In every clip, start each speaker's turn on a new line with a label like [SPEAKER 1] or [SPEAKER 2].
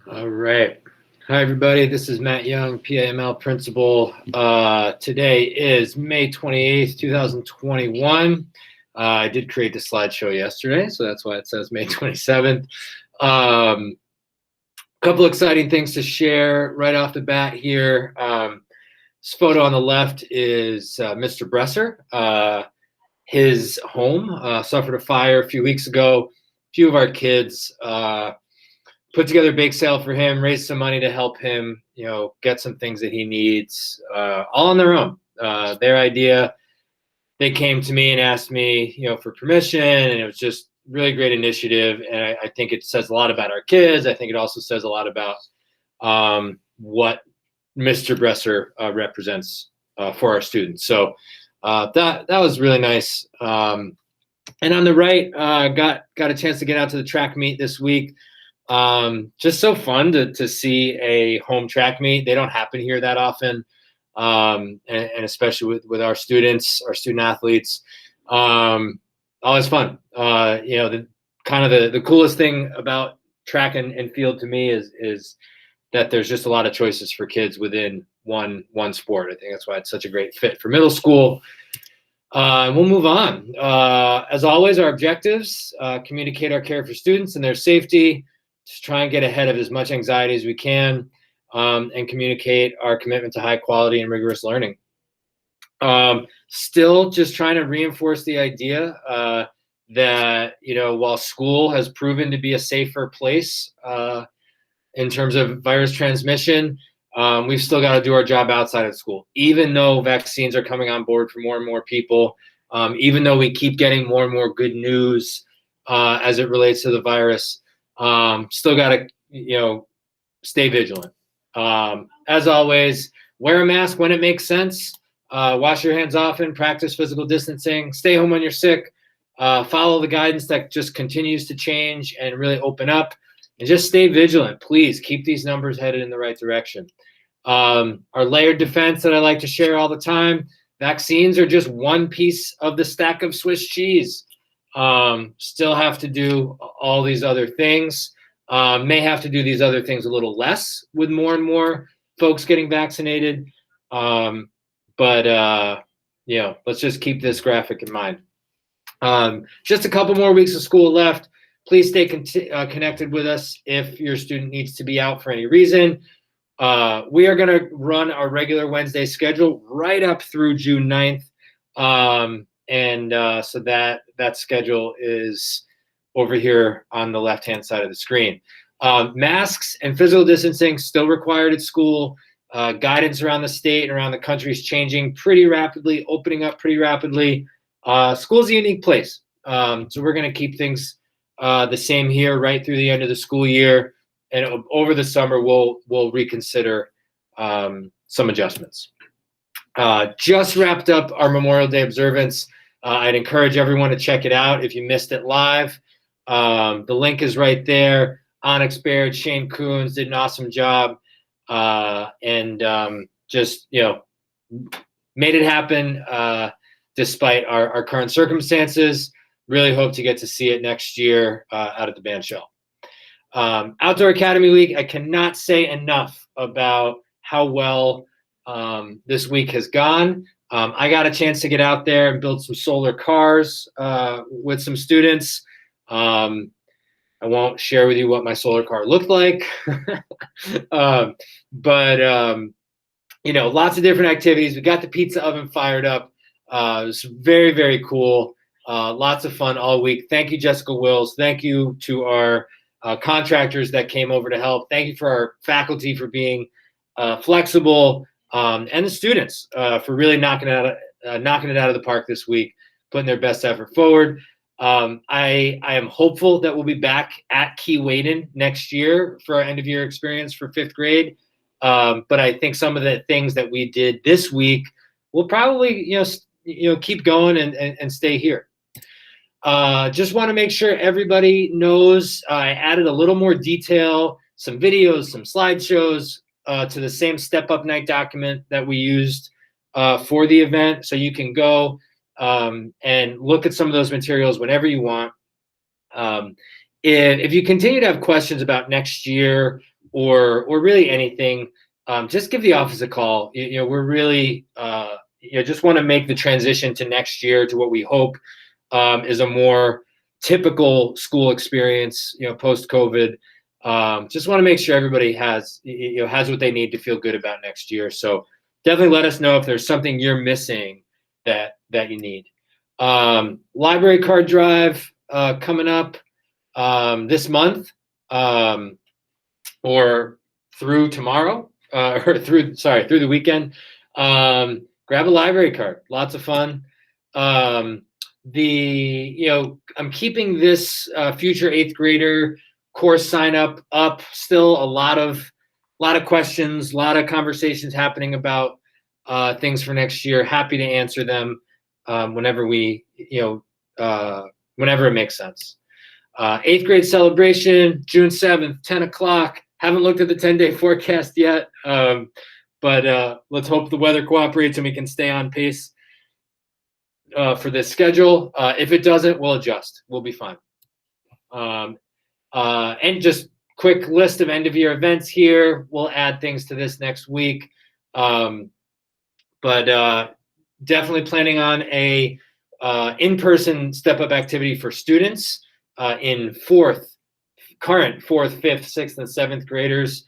[SPEAKER 1] All right. Hi, everybody. This is Matt Young, PAML principal. Today is May 28th, 2021. I did create the slideshow yesterday, so that's why it says May 27th. A couple exciting things to share right off the bat here. This photo on the left is Mr. Bresser. His home suffered a fire a few weeks ago. A few of our kids put together a bake sale for him, raise some money to help him, get some things that he needs, all on their own. Their idea. They came to me and asked me, for permission, and it was just really great initiative. And I think it says a lot about our kids. I think it also says a lot about what Mr. Bresser represents for our students. So that was really nice. And on the right, got a chance to get out to the track meet this week. Just so fun to see a home track meet. They don't happen here that often, and especially with our students, our student athletes. Always fun. The coolest thing about track and field to me is that there's just a lot of choices for kids within one sport. I think that's why it's such a great fit for middle school. We'll move on. As always, our objectives: communicate our care for students and their safety. Just try and get ahead of as much anxiety as we can, and communicate our commitment to high quality and rigorous learning. Still just trying to reinforce the idea that, while school has proven to be a safer place in terms of virus transmission, we've still got to do our job outside of school. Even though vaccines are coming on board for more and more people, even though we keep getting more and more good news as it relates to the virus, still got to, stay vigilant. As always, wear a mask when it makes sense. Wash your hands often. Practice physical distancing. Stay home when you're sick. Follow the guidance that just continues to change and really open up. And just stay vigilant. Please keep these numbers headed in the right direction. Our layered defense that I like to share all the time. Vaccines are just one piece of the stack of Swiss cheese. Still have to do all these other things. May have to do these other things a little less with more and more folks getting vaccinated. But let's just keep this graphic in mind. Just a couple more weeks of school left. Please stay connected with us if your student needs to be out for any reason. We are going to run our regular Wednesday schedule right up through June 9th. So that schedule is over here on the left-hand side of the screen. Masks and physical distancing still required at school. Guidance around the state and around the country is changing pretty rapidly, opening up pretty rapidly. School's a unique place. So we're going to keep things the same here right through the end of the school year. And over the summer, we'll reconsider some adjustments. Just wrapped up our Memorial Day observance. I'd encourage everyone to check it out if you missed it live. The link is right there. Onyx Baird, Shane Coons did an awesome job, just made it happen despite our current circumstances. Really hope to get to see it next year out at the band shell. Outdoor Academy Week, I cannot say enough about how well this week has gone. I got a chance to get out there and build some solar cars with some students. I won't share with you what my solar car looked like, but lots of different activities. We got the pizza oven fired up. It was very, very cool. Lots of fun all week. Thank you, Jessica Wills. Thank you to our contractors that came over to help. Thank you for our faculty for being flexible, and the students for really knocking it out of the park this week, putting their best effort forward. I am hopeful that we'll be back at Keewaydin next year for our end of year experience for 5th grade. But I think some of the things that we did this week will probably keep going and stay here. Just want to make sure everybody knows I added a little more detail, some videos, some slideshows to the same Step Up Night document that we used for the event. So you can go and look at some of those materials whenever you want. If you continue to have questions about next year or really anything, just give the office a call. We're really just want to make the transition to next year to what we hope is a more typical school experience, post COVID. Just want to make sure everybody has what they need to feel good about next year. So definitely let us know if there's something you're missing that you need. Library card drive coming up this month, or through tomorrow, or through the weekend. Grab a library card. Lots of fun. I'm keeping this future 8th grader course sign up. Still a lot of questions, a lot of conversations happening about things for next year. Happy to answer them whenever it makes sense. 8th grade celebration, June 7th, 10 o'clock. Haven't looked at the 10-day forecast yet, but let's hope the weather cooperates and we can stay on pace for this schedule. If it doesn't, we'll adjust. We'll be fine. And just quick list of end-of-year events here. We'll add things to this next week. But definitely planning on a in-person step-up activity for students in current 4th, 5th, 6th, and 7th graders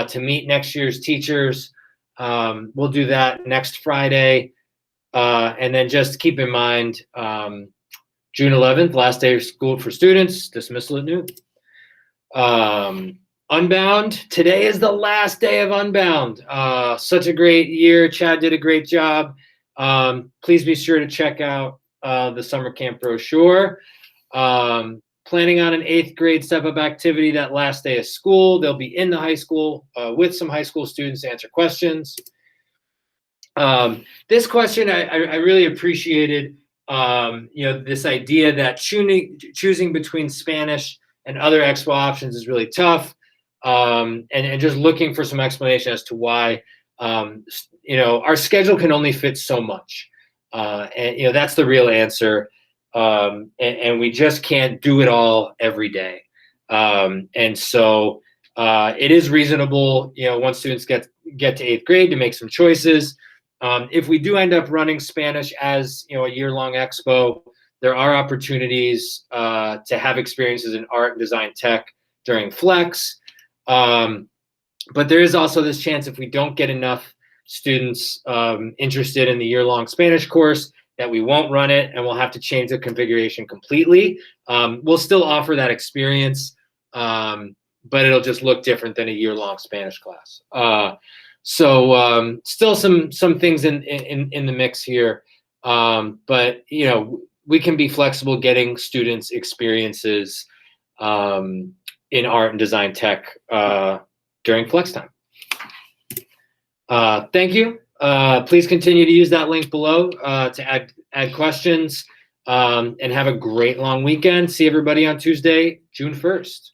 [SPEAKER 1] to meet next year's teachers. We'll do that next Friday. And then just keep in mind, June 11th, last day of school for students, dismissal at noon. Unbound, today is the last day of Unbound. Such a great year. Chad did a great job. Please be sure to check out the summer camp brochure. Planning on an 8th grade step-up activity that last day of school. They'll be in the high school with some high school students to answer questions. This question I really appreciated. This idea that choosing between Spanish and other expo options is really tough, and just looking for some explanation as to why. Our schedule can only fit so much, and that's the real answer. And we just can't do it all every day. And so it is reasonable, once students get to 8th grade, to make some choices. If we do end up running Spanish as a year-long expo, there are opportunities to have experiences in art and design tech during Flex. But there is also this chance, if we don't get enough students interested in the year-long Spanish course, that we won't run it and we'll have to change the configuration completely. We'll still offer that experience, but it'll just look different than a year-long Spanish class. So still some things in the mix here, but we can be flexible getting students experiences in art and design tech during Flex time. Thank you. Please continue to use that link below to add questions, and have a great long weekend. See everybody on Tuesday, June 1st.